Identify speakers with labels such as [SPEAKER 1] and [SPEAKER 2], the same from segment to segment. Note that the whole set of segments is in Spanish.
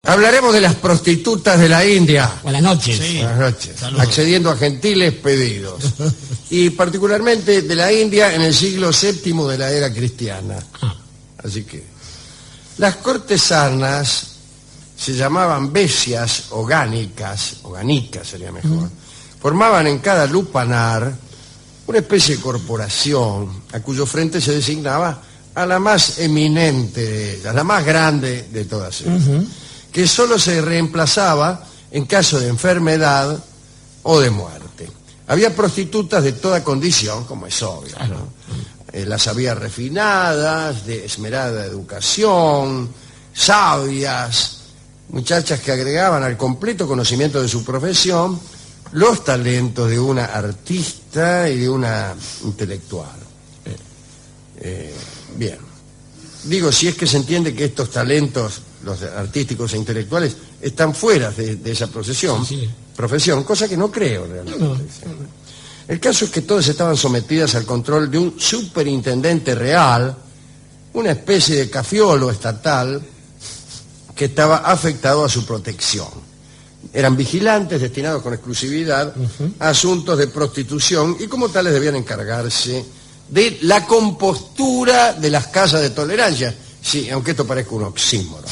[SPEAKER 1] Hablaremos de las prostitutas de la India.
[SPEAKER 2] Buenas noches.
[SPEAKER 3] Sí.
[SPEAKER 1] Buenas noches.
[SPEAKER 3] Saludos.
[SPEAKER 1] Accediendo a gentiles pedidos. Y particularmente de la India en el siglo VII de la era cristiana. Así que las cortesanas se llamaban bestias ogánicas sería mejor. Formaban en cada lupanar una especie de corporación a cuyo frente se designaba a la más eminente de ellas, la más grande de todas ellas, que solo se reemplazaba en caso de enfermedad o de muerte. Había prostitutas de toda condición, como es obvio, ¿no? Las había refinadas, de esmerada educación, sabias, muchachas que agregaban al completo conocimiento de su profesión los talentos de una artista y de una intelectual. Bien. Digo, si es que se entiende que estos talentos, los artísticos e intelectuales, están fuera de esa profesión, cosa que no creo realmente.
[SPEAKER 2] No.
[SPEAKER 1] El caso es que todas estaban sometidas al control de un superintendente real, una especie de cafiolo estatal que estaba afectado a su protección. Eran vigilantes destinados con exclusividad a asuntos de prostitución y como tales debían encargarse de la compostura de las casas de tolerancia. Sí, aunque esto parezca un oxímoron.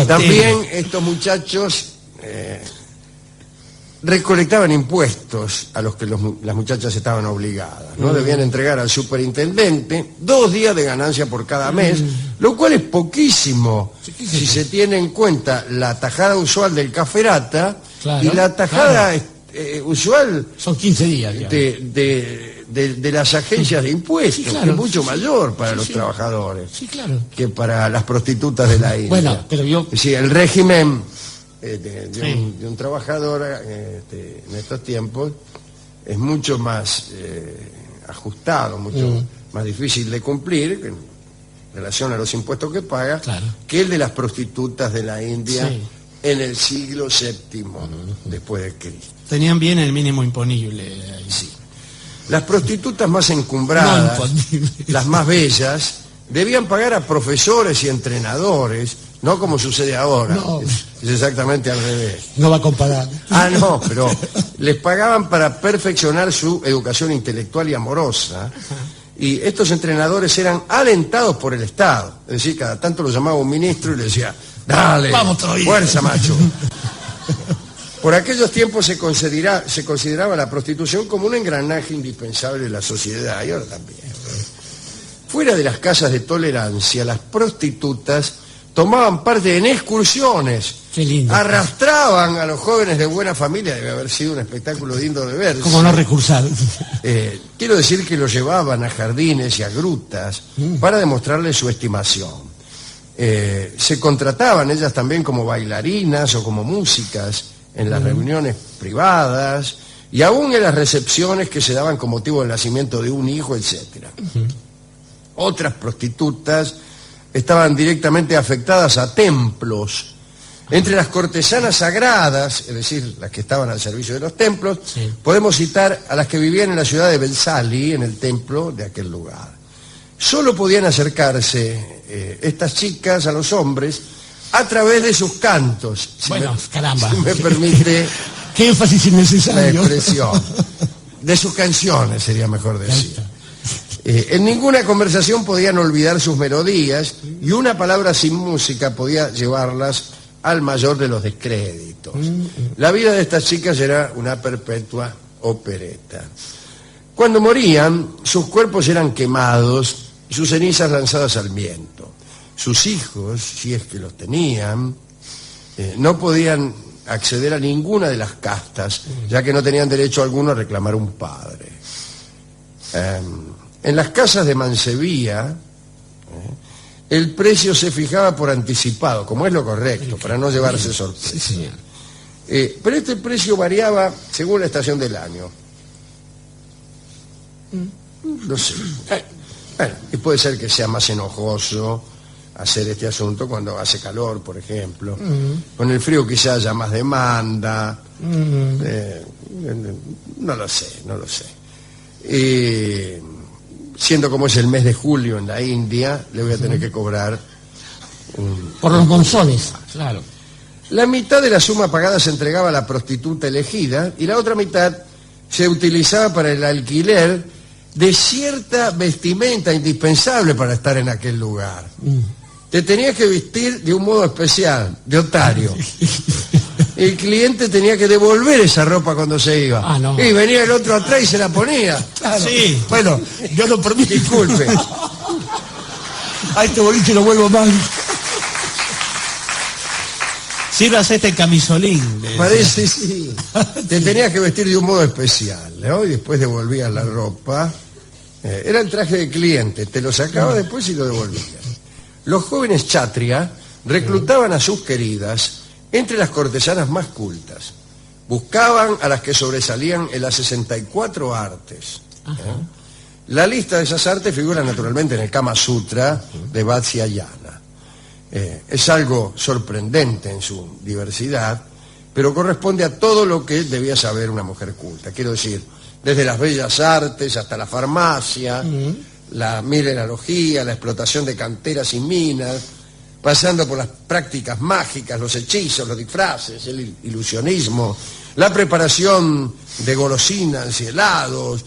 [SPEAKER 1] También estos muchachos recolectaban impuestos a los que las muchachas estaban obligadas, ¿no? Debían entregar al superintendente 2 días de ganancia por cada mes, lo cual es poquísimo si se tiene en cuenta la tajada usual del caferata y la tajada usual
[SPEAKER 2] son 15 días
[SPEAKER 1] de las agencias de impuestos, que es mucho mayor para los trabajadores que para las prostitutas de la India.
[SPEAKER 2] Bueno, pero yo...
[SPEAKER 1] Sí, el régimen de un trabajador en estos tiempos es mucho más ajustado, mucho más difícil de cumplir en relación a los impuestos que paga que el de las prostitutas de la India en el siglo VII después de Cristo.
[SPEAKER 3] Tenían bien el mínimo imponible. Ahí.
[SPEAKER 1] Sí. Las prostitutas más encumbradas, las más bellas, debían pagar a profesores y entrenadores, no como sucede ahora.
[SPEAKER 2] No.
[SPEAKER 1] Es exactamente al revés.
[SPEAKER 2] No va a comparar.
[SPEAKER 1] No, pero les pagaban para perfeccionar su educación intelectual y amorosa. Y estos entrenadores eran alentados por el Estado. Es decir, cada tanto lo llamaba un ministro y le decía, dale,
[SPEAKER 2] vamos todavía,
[SPEAKER 1] fuerza, macho. Por aquellos tiempos se consideraba la prostitución como un engranaje indispensable de la sociedad, y ahora también. Fuera de las casas de tolerancia, las prostitutas tomaban parte en excursiones.
[SPEAKER 2] Qué lindo.
[SPEAKER 1] Arrastraban a los jóvenes de buena familia, debe haber sido un espectáculo lindo de ver.
[SPEAKER 2] ¿Cómo no recursar?
[SPEAKER 1] Quiero decir que los llevaban a jardines y a grutas para demostrarles su estimación. Se contrataban ellas también como bailarinas o como músicas en las reuniones privadas y aún en las recepciones que se daban con motivo del nacimiento de un hijo, etc. Otras prostitutas estaban directamente afectadas a templos. Entre las cortesanas sagradas, es decir, las que estaban al servicio de los templos, podemos citar a las que vivían en la ciudad de Belsali, en el templo de aquel lugar. Solo podían acercarse estas chicas a los hombres a través de sus cantos.
[SPEAKER 2] Caramba.
[SPEAKER 1] Si me permite
[SPEAKER 2] qué énfasis innecesario.
[SPEAKER 1] la expresión. De sus canciones, sería mejor decir. En ninguna conversación podían olvidar sus melodías y una palabra sin música podía llevarlas al mayor de los descréditos. La vida de estas chicas era una perpetua opereta. Cuando morían, sus cuerpos eran quemados y sus cenizas lanzadas al viento. Sus hijos, si es que los tenían, no podían acceder a ninguna de las castas, ya que no tenían derecho alguno a reclamar un padre. En las casas de mancebía, el precio se fijaba por anticipado, como es lo correcto, para no llevarse sorpresa. Pero este precio variaba según la estación del año. No sé. Bueno, y puede ser que sea más enojoso hacer este asunto cuando hace calor, por ejemplo. Con el frío quizá haya más demanda. No lo sé. Siendo como es el mes de julio en la India, le voy a tener que cobrar
[SPEAKER 2] Por los monzones, claro.
[SPEAKER 1] La mitad de la suma pagada se entregaba a la prostituta elegida y la otra mitad se utilizaba para el alquiler de cierta vestimenta indispensable para estar en aquel lugar. Te tenías que vestir de un modo especial, de otario. El cliente tenía que devolver esa ropa cuando se iba.
[SPEAKER 2] Ah, no.
[SPEAKER 1] Y venía el otro atrás y se la ponía.
[SPEAKER 2] Claro.
[SPEAKER 3] Sí.
[SPEAKER 2] Bueno, yo no permito.
[SPEAKER 1] Disculpe.
[SPEAKER 2] A este boliche lo vuelvo mal.
[SPEAKER 3] Sírvase este camisolín.
[SPEAKER 1] Parece, sí. Te tenías que vestir de un modo especial, ¿no? Y después devolvías la ropa. Era el traje de cliente. Te lo sacaba después y lo devolvías. Los jóvenes chatria reclutaban a sus queridas entre las cortesanas más cultas. Buscaban a las que sobresalían en las 64 artes. La lista de esas artes figura naturalmente en el Kama Sutra de Vatsyayana. Es algo sorprendente en su diversidad, pero corresponde a todo lo que debía saber una mujer culta. Quiero decir, desde las bellas artes hasta la farmacia, la mineralogía, la explotación de canteras y minas, pasando por las prácticas mágicas, los hechizos, los disfraces, el ilusionismo, la preparación de golosinas y helados,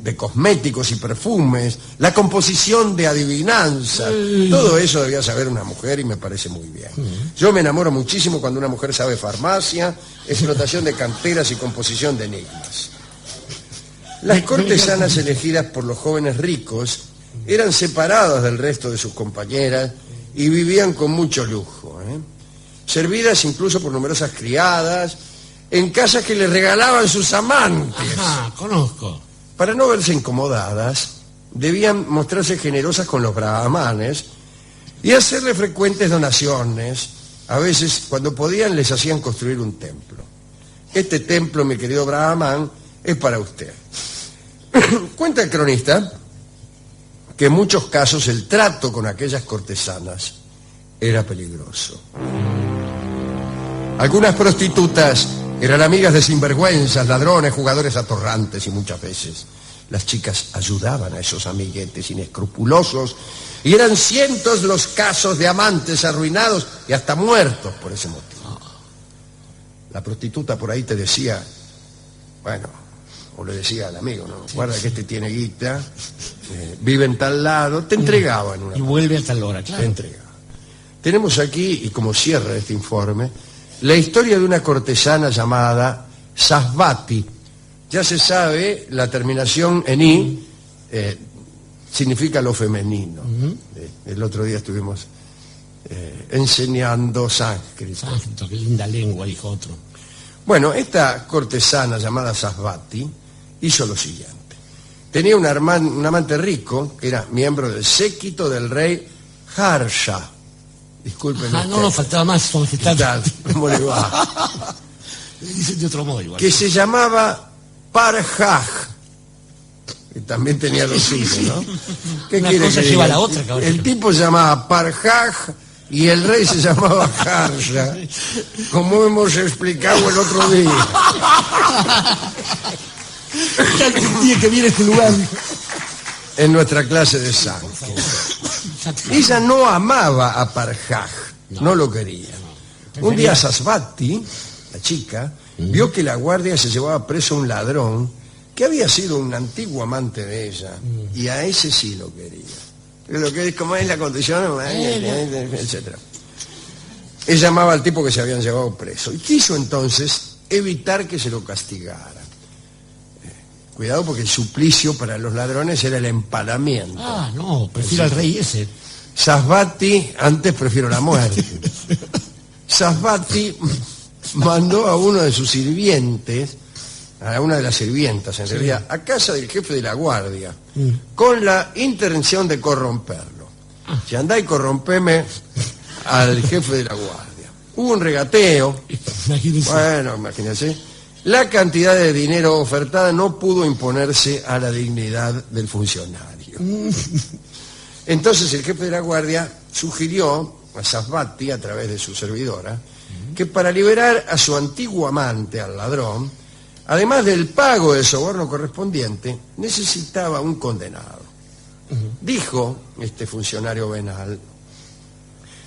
[SPEAKER 1] de cosméticos y perfumes, la composición de adivinanzas, todo eso debía saber una mujer y me parece muy bien. Yo me enamoro muchísimo cuando una mujer sabe farmacia, explotación de canteras y composición de enigmas. Las cortesanas elegidas por los jóvenes ricos eran separadas del resto de sus compañeras y vivían con mucho lujo, servidas incluso por numerosas criadas, en casas que les regalaban sus amantes.
[SPEAKER 2] Ajá, conozco.
[SPEAKER 1] Para no verse incomodadas, debían mostrarse generosas con los brahmanes y hacerle frecuentes donaciones. A veces, cuando podían, les hacían construir un templo. Este templo, mi querido brahman, es para usted. Cuenta el cronista que en muchos casos el trato con aquellas cortesanas era peligroso. Algunas prostitutas eran amigas de sinvergüenzas, ladrones, jugadores atorrantes y muchas veces las chicas ayudaban a esos amiguetes inescrupulosos y eran cientos los casos de amantes arruinados y hasta muertos por ese motivo. La prostituta por ahí te decía, bueno, o le decía al amigo, ¿no? Guarda que este tiene guita, vive en tal lado, te entregaban una.
[SPEAKER 2] Y vuelve a tal hora,
[SPEAKER 1] Te
[SPEAKER 2] claro.
[SPEAKER 1] entregaban. Tenemos aquí, y como cierra este informe, la historia de una cortesana llamada Sasvati. Ya se sabe, la terminación en i significa lo femenino. El otro día estuvimos enseñando sánscrito.
[SPEAKER 2] Sánscrito, qué linda lengua, dijo otro.
[SPEAKER 1] Bueno, esta cortesana llamada Sasvati hizo lo siguiente. Tenía un amante rico, que era miembro del séquito del rey Harsha. Disculpen.
[SPEAKER 2] No, faltaba más, su majestad.
[SPEAKER 1] ¿Qué tal? ¿Cómo le va?
[SPEAKER 2] Le dicen de otro modo igual.
[SPEAKER 1] Que se llamaba Parjaj, que también tenía lo suyo, ¿no? ¿Qué
[SPEAKER 2] Una
[SPEAKER 1] quiere
[SPEAKER 2] cosa
[SPEAKER 1] que
[SPEAKER 2] lleva a
[SPEAKER 1] diga?
[SPEAKER 2] la otra, caballero.
[SPEAKER 1] El tipo se llamaba Parjaj y el rey se llamaba Harsha, como hemos explicado el otro día.
[SPEAKER 2] El día que viene a este lugar.
[SPEAKER 1] En nuestra clase de sánscrito. Ella no amaba a Parjaj, no lo quería. Un día Sasvati, la chica, vio que la guardia se llevaba preso a un ladrón que había sido un antiguo amante de ella, y a ese sí lo quería. Lo que es como es la condición, etcétera. Ella amaba al tipo que se habían llevado preso y quiso entonces evitar que se lo castigara. Cuidado, porque el suplicio para los ladrones era el empalamiento.
[SPEAKER 2] Ah, no, prefiero al rey ese.
[SPEAKER 1] Sasvati, antes prefiero la muerte. Sasvati mandó a uno de sus sirvientes, a una de las sirvientas en realidad, a casa del jefe de la guardia, con la intención de corromperlo. Si andá y corrompeme al jefe de la guardia. Hubo un regateo.
[SPEAKER 2] Imagínense.
[SPEAKER 1] Bueno, imagínense. La cantidad de dinero ofertada no pudo imponerse a la dignidad del funcionario. Entonces el jefe de la guardia sugirió a Sasvati, a través de su servidora, que para liberar a su antiguo amante, al ladrón, además del pago del soborno correspondiente, necesitaba un condenado. Dijo este funcionario venal,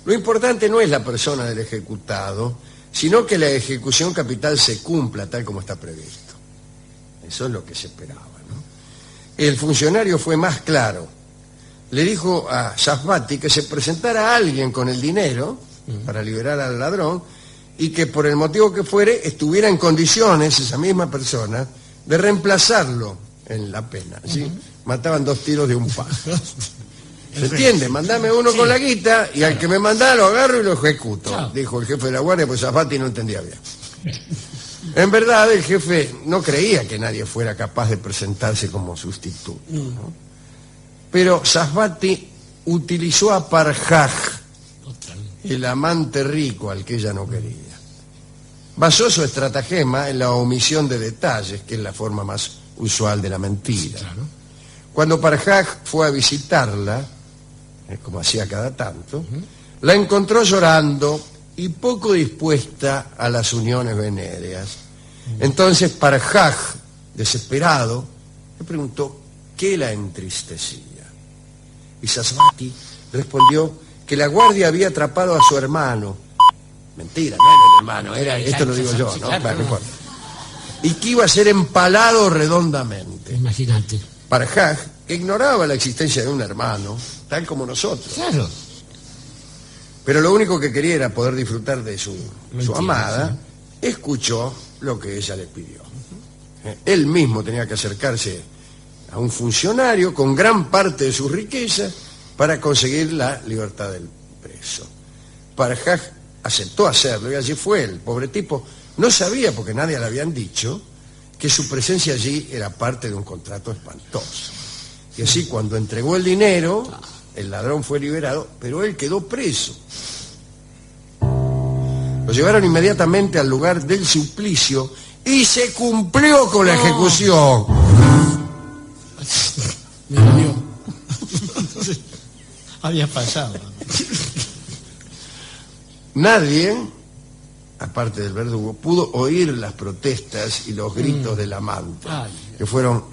[SPEAKER 1] Lo importante no es la persona del ejecutado, sino que la ejecución capital se cumpla tal como está previsto. Eso es lo que se esperaba, ¿no? El funcionario fue más claro. Le dijo a Safbati que se presentara alguien con el dinero para liberar al ladrón y que por el motivo que fuere estuviera en condiciones, esa misma persona, de reemplazarlo en la pena. ¿Sí? Mataban 2 tiros de un pájaro. ¿Se entiende? Mandame uno con la guita y al que me mandá lo agarro y lo ejecuto, dijo el jefe de la guardia, pues Safbati no entendía bien. En verdad, el jefe no creía que nadie fuera capaz de presentarse como sustituto, ¿no? Pero Safbati utilizó a Farhaj, el amante rico al que ella no quería. Basó su estratagema en la omisión de detalles, que es la forma más usual de la mentira. Cuando Farhaj fue a visitarla, como hacía cada tanto, la encontró llorando y poco dispuesta a las uniones venéreas. Entonces Farhaj, desesperado, le preguntó qué la entristecía. Y Safbati respondió que la guardia había atrapado a su hermano. Mentira, no era el hermano, esto lo digo yo, ¿no? Bueno, no importa. Y que iba a ser empalado redondamente.
[SPEAKER 4] Imagínate.
[SPEAKER 1] Farhaj ignoraba la existencia de un hermano, tal como nosotros.
[SPEAKER 4] Claro.
[SPEAKER 1] Pero lo único que quería era poder disfrutar de su amada. Escuchó lo que ella le pidió. Él mismo tenía que acercarse a un funcionario con gran parte de su riqueza para conseguir la libertad del preso. Farhaj aceptó hacerlo y allí fue. El pobre tipo no sabía, porque nadie le habían dicho, que su presencia allí era parte de un contrato espantoso. Y así, cuando entregó el dinero, el ladrón fue liberado, pero él quedó preso. Lo llevaron inmediatamente al lugar del suplicio y se cumplió con la ejecución.
[SPEAKER 4] Me dolió.
[SPEAKER 3] Había pasado.
[SPEAKER 1] Nadie, aparte del verdugo, pudo oír las protestas y los gritos del amante, que fueron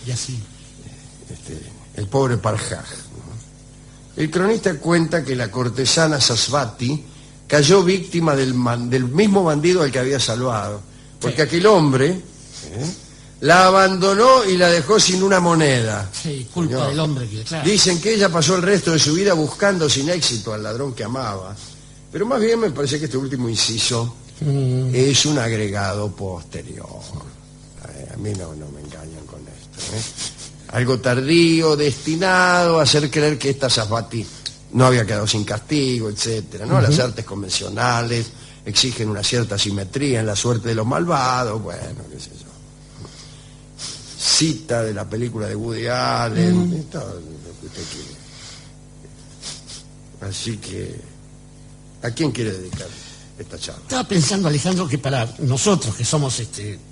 [SPEAKER 4] Y así.
[SPEAKER 1] el pobre Farhaj, ¿no? El cronista cuenta que la cortesana Safbati cayó víctima del mismo bandido al que había salvado, porque aquel hombre la abandonó y la dejó sin una moneda.
[SPEAKER 4] Sí, culpa del hombre que... Claro.
[SPEAKER 1] Dicen que ella pasó el resto de su vida buscando sin éxito al ladrón que amaba, pero más bien me parece que este último inciso es un agregado posterior. A mí no me engañan con esto, Algo tardío, destinado a hacer creer que esta Safbati no había quedado sin castigo, etcétera, ¿no? Las artes convencionales exigen una cierta simetría en la suerte de los malvados, bueno, qué sé yo. Cita de la película de Woody Allen, todo lo que usted quiere. Así que, ¿a quién quiere dedicar esta charla?
[SPEAKER 4] Estaba pensando, Alejandro, que para nosotros, que somos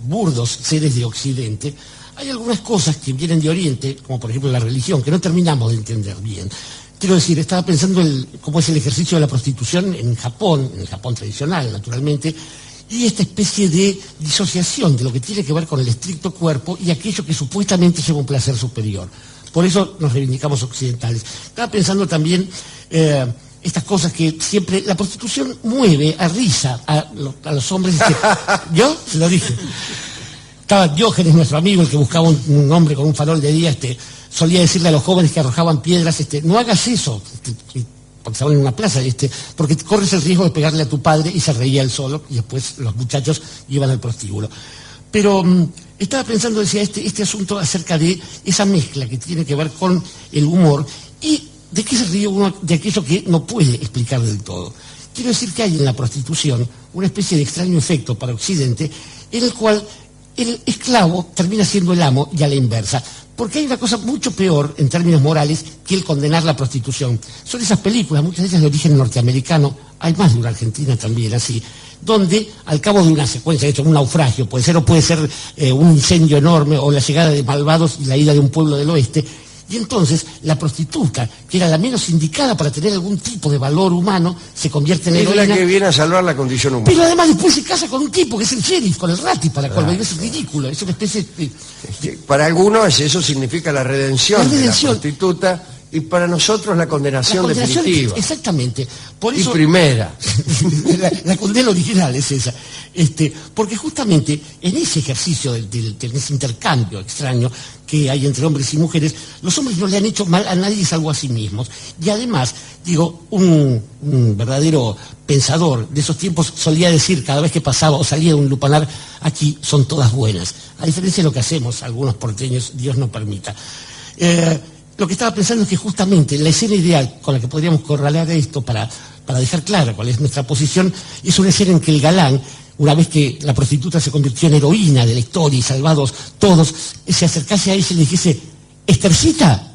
[SPEAKER 4] burdos seres de Occidente, hay algunas cosas que vienen de Oriente, como por ejemplo la religión, que no terminamos de entender bien. Quiero decir, estaba pensando cómo es el ejercicio de la prostitución en el Japón tradicional, naturalmente, y esta especie de disociación de lo que tiene que ver con el estricto cuerpo y aquello que supuestamente lleva un placer superior. Por eso nos reivindicamos occidentales. Estaba pensando también estas cosas que siempre... La prostitución mueve a risa a los hombres. ¿Yo? Se lo dije. Estaba Diógenes, nuestro amigo, el que buscaba un hombre con un farol de día, solía decirle a los jóvenes que arrojaban piedras, no hagas eso, porque estaban en una plaza, porque corres el riesgo de pegarle a tu padre, y se reía él solo, y después los muchachos iban al prostíbulo. Pero estaba pensando, decía, este asunto acerca de esa mezcla que tiene que ver con el humor, y de qué se ríe uno de aquello que no puede explicar del todo. Quiero decir que hay en la prostitución una especie de extraño efecto para Occidente, en el cual el esclavo termina siendo el amo y a la inversa. Porque hay una cosa mucho peor en términos morales que el condenar la prostitución. Son esas películas, muchas de ellas de origen norteamericano, hay más de una argentina también así, donde al cabo de una secuencia, de hecho un naufragio puede ser, o puede ser un incendio enorme, o la llegada de malvados y la ida de un pueblo del oeste, y entonces la prostituta, que era la menos indicada para tener algún tipo de valor humano, se convierte en heroína.
[SPEAKER 1] Es la que viene a salvar la condición humana.
[SPEAKER 4] Pero además después se casa con un tipo que es el sheriff, con el Rati, para cual es ridículo, es una especie de...
[SPEAKER 1] Para algunos eso significa la redención de la prostituta Y para nosotros la condenación definitiva.
[SPEAKER 4] Exactamente. Por
[SPEAKER 1] Y
[SPEAKER 4] eso,
[SPEAKER 1] primera.
[SPEAKER 4] la condena original es esa. Porque justamente en ese ejercicio, de ese intercambio extraño que hay entre hombres y mujeres, los hombres no le han hecho mal a nadie salvo a sí mismos. Y además, digo, un verdadero pensador de esos tiempos solía decir cada vez que pasaba o salía un lupanar, aquí son todas buenas. A diferencia de lo que hacemos algunos porteños, Dios no permita. Lo que estaba pensando es que justamente la escena ideal con la que podríamos corralar esto para dejar clara cuál es nuestra posición es una escena en que el galán, una vez que la prostituta se convirtió en heroína de la historia y salvados todos, se acercase a ella y le dijese, ¿Estercita?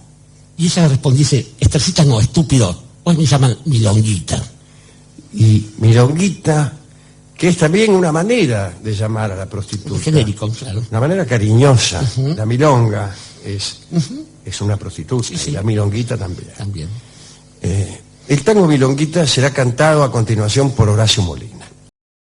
[SPEAKER 4] Y ella le respondiese, Estercita no, estúpido, hoy me llaman Milonguita.
[SPEAKER 1] Y milonguita, que es también una manera de llamar a la prostituta.
[SPEAKER 4] Genérico, claro.
[SPEAKER 1] Una manera cariñosa. La milonga es una prostituta,
[SPEAKER 4] Sí, sí.
[SPEAKER 1] y la milonguita también.
[SPEAKER 4] También.
[SPEAKER 1] El tango milonguita será cantado a continuación por Horacio Molina.